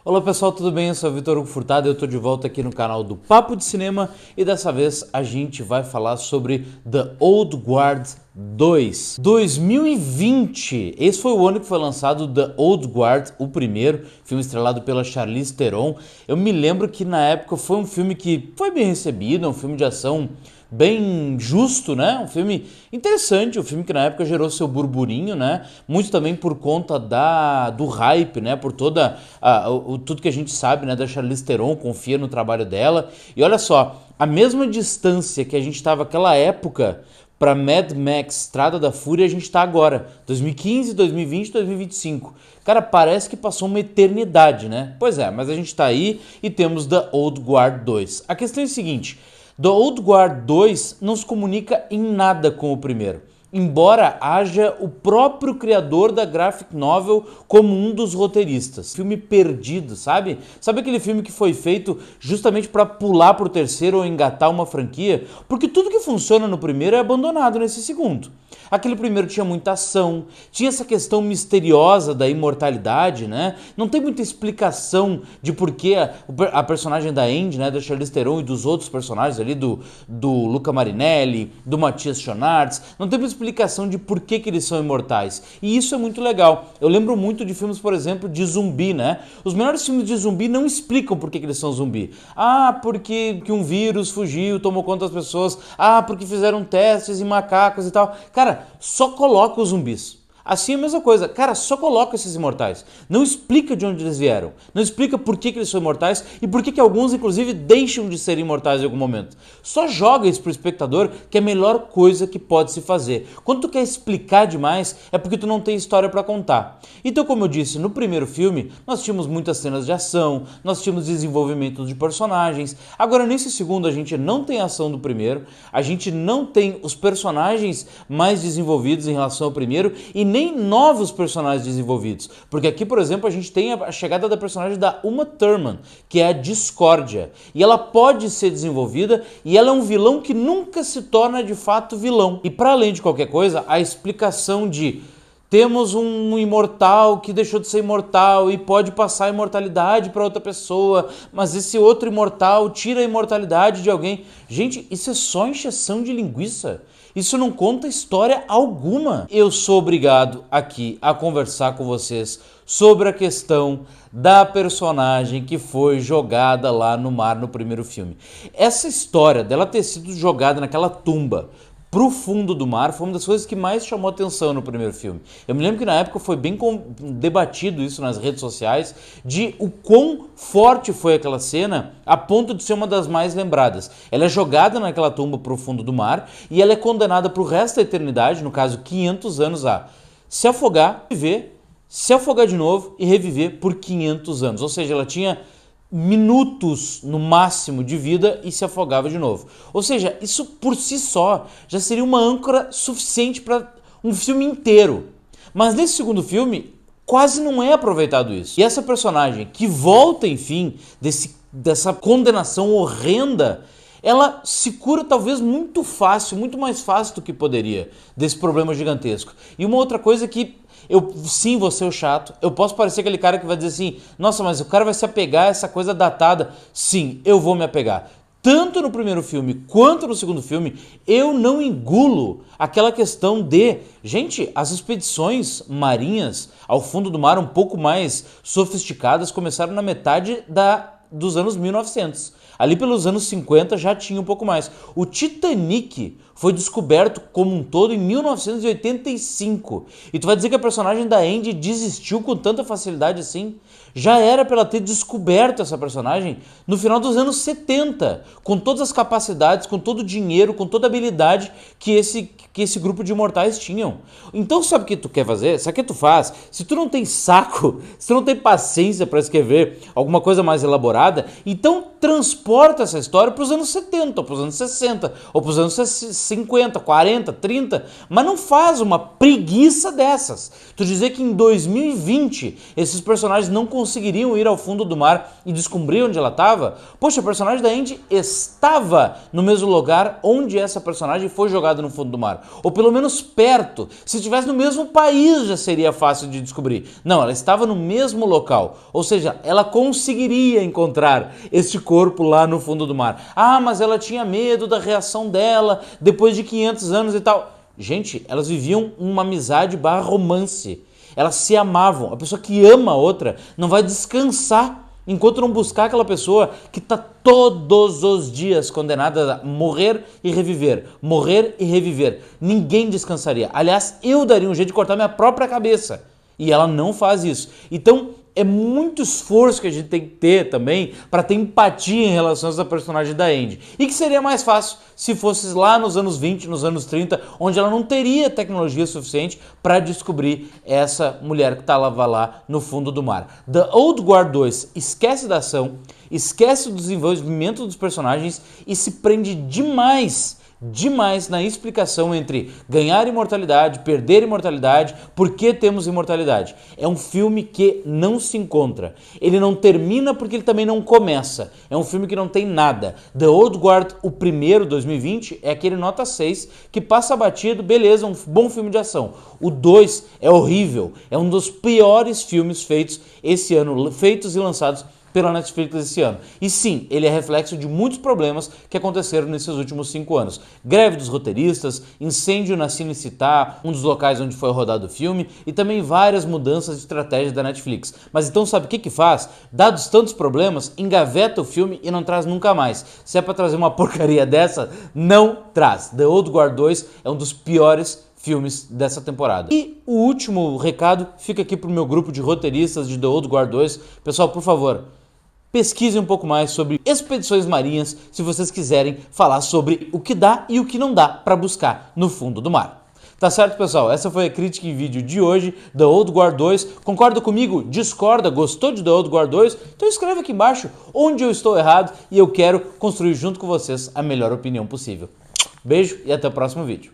Olá pessoal, tudo bem? Eu sou o Vitor Hugo Furtado e eu estou de volta aqui no canal do Papo de Cinema e dessa vez a gente vai falar sobre The Old Guard 2. 2020, esse foi o ano que foi lançado The Old Guard, o primeiro, filme estrelado pela Charlize Theron. Eu me lembro que na época foi um filme que foi bem recebido, é um filme de ação bem justo, né? Um filme interessante, um filme que na época gerou seu burburinho, né? Muito também por conta do hype, né? Por toda tudo que a gente sabe, né? Da Charlize Theron, confia no trabalho dela. E olha só, a mesma distância que a gente estava naquela época para Mad Max Estrada da Fúria, a gente está agora, 2015, 2020, 2025. Cara, parece que passou uma eternidade, né? Pois é, mas a gente está aí e temos The Old Guard 2. A questão é a seguinte: The Old Guard 2 não se comunica em nada com o primeiro, embora haja o próprio criador da graphic novel como um dos roteiristas. Filme perdido, sabe? Sabe aquele filme que foi feito justamente para pular pro terceiro ou engatar uma franquia? Porque tudo que funciona no primeiro é abandonado nesse segundo. Aquele primeiro tinha muita ação, tinha essa questão misteriosa da imortalidade, né? Não tem muita explicação de por que a personagem da Andy, né, da Charlize Theron e dos outros personagens ali, do Luca Marinelli, do Matthias Schoenaerts, não tem muita explicação de por que eles são imortais. E isso é muito legal. Eu lembro muito de filmes, por exemplo, de zumbi, né? Os melhores filmes de zumbi não explicam por que eles são zumbi. Ah, porque que um vírus fugiu, tomou conta das pessoas. Ah, porque fizeram testes em macacos e tal. Cara, só coloca os zumbis. Assim é a mesma coisa. Cara, só coloca esses imortais. Não explica de onde eles vieram. Não explica por que eles são imortais e por que alguns, inclusive, deixam de ser imortais em algum momento. Só joga isso pro espectador, que é a melhor coisa que pode se fazer. Quando tu quer explicar demais, é porque tu não tem história para contar. Então, como eu disse, no primeiro filme, nós tínhamos muitas cenas de ação, nós tínhamos desenvolvimento de personagens. Agora, nesse segundo, a gente não tem a ação do primeiro, a gente não tem os personagens mais desenvolvidos em relação ao primeiro e nem novos personagens desenvolvidos. Porque aqui, por exemplo, a gente tem a chegada da personagem da Uma Thurman, que é a Discórdia. E ela pode ser desenvolvida e ela é um vilão que nunca se torna de fato vilão. E para além de qualquer coisa, a explicação de temos um imortal que deixou de ser imortal e pode passar a imortalidade para outra pessoa, mas esse outro imortal tira a imortalidade de alguém. Gente, isso é só encheção de linguiça. Isso não conta história alguma. Eu sou obrigado aqui a conversar com vocês sobre a questão da personagem que foi jogada lá no mar no primeiro filme. Essa história dela ter sido jogada naquela tumba pro fundo do mar foi uma das coisas que mais chamou atenção no primeiro filme. Eu me lembro que na época foi bem debatido isso nas redes sociais, de o quão forte foi aquela cena a ponto de ser uma das mais lembradas. Ela é jogada naquela tumba pro fundo do mar e ela é condenada pro resto da eternidade, no caso 500 anos, a se afogar, viver, se afogar de novo e reviver por 500 anos. Ou seja, ela tinha minutos no máximo de vida e se afogava de novo. Ou seja, isso por si só já seria uma âncora suficiente para um filme inteiro. Mas nesse segundo filme quase não é aproveitado isso. E essa personagem que volta, enfim, dessa condenação horrenda, ela se cura talvez muito fácil, muito mais fácil do que poderia desse problema gigantesco. E uma outra coisa que eu sim vou ser o chato, eu posso parecer aquele cara que vai dizer assim, nossa, mas o cara vai se apegar a essa coisa datada. Sim, eu vou me apegar. Tanto no primeiro filme quanto no segundo filme, eu não engulo aquela questão de, gente, as expedições marinhas ao fundo do mar um pouco mais sofisticadas começaram na metade dos anos 1900. Ali pelos anos 50 já tinha um pouco mais. O Titanic foi descoberto como um todo em 1985. E tu vai dizer que a personagem da Andy desistiu com tanta facilidade assim? Já era para ela ter descoberto essa personagem no final dos anos 70, com todas as capacidades, com todo o dinheiro, com toda a habilidade que esse grupo de imortais tinham. Então sabe o que tu quer fazer? Sabe o que tu faz? Se tu não tem saco, se tu não tem paciência para escrever alguma coisa mais elaborada, então transporta essa história para os anos 70, ou para os anos 60, ou para os anos 50, 40, 30, mas não faz uma preguiça dessas. Tu dizer que em 2020 esses personagens não conseguem conseguiriam ir ao fundo do mar e descobrir onde ela estava? Poxa, a personagem da Andy estava no mesmo lugar onde essa personagem foi jogada no fundo do mar. Ou pelo menos perto. Se estivesse no mesmo país já seria fácil de descobrir. Não, ela estava no mesmo local. Ou seja, ela conseguiria encontrar este corpo lá no fundo do mar. Ah, mas ela tinha medo da reação dela depois de 500 anos e tal. Gente, elas viviam uma amizade / romance. Elas se amavam. A pessoa que ama a outra não vai descansar enquanto não buscar aquela pessoa que está todos os dias condenada a morrer e reviver. Morrer e reviver. Ninguém descansaria. Aliás, eu daria um jeito de cortar minha própria cabeça. E ela não faz isso. Então, é muito esforço que a gente tem que ter também para ter empatia em relação a essa personagem da Andy. E que seria mais fácil se fosse lá nos anos 20, nos anos 30, onde ela não teria tecnologia suficiente para descobrir essa mulher que estava lá no fundo do mar. The Old Guard 2 esquece da ação, esquece do desenvolvimento dos personagens e se prende demais na explicação entre ganhar imortalidade, perder imortalidade, por que temos imortalidade. É um filme que não se encontra. Ele não termina porque ele também não começa. É um filme que não tem nada. The Old Guard, o primeiro, 2020, é aquele nota 6 que passa batido, beleza, um bom filme de ação. O 2 é horrível. É um dos piores filmes feitos esse ano, feitos e lançados pela Netflix esse ano. E sim, ele é reflexo de muitos problemas que aconteceram nesses últimos 5 anos. Greve dos roteiristas, incêndio na Cinecittà, um dos locais onde foi rodado o filme, e também várias mudanças de estratégia da Netflix. Mas então sabe o que faz? Dados tantos problemas, engaveta o filme e não traz nunca mais. Se é pra trazer uma porcaria dessa, não traz. The Old Guard 2 é um dos piores filmes dessa temporada. E o último recado fica aqui pro meu grupo de roteiristas de The Old Guard 2. Pessoal, por favor, pesquisem um pouco mais sobre expedições marinhas se vocês quiserem falar sobre o que dá e o que não dá para buscar no fundo do mar. Tá certo, pessoal? Essa foi a crítica em vídeo de hoje, The Old Guard 2. Concorda comigo? Discorda? Gostou de The Old Guard 2? Então escreve aqui embaixo onde eu estou errado e eu quero construir junto com vocês a melhor opinião possível. Beijo e até o próximo vídeo.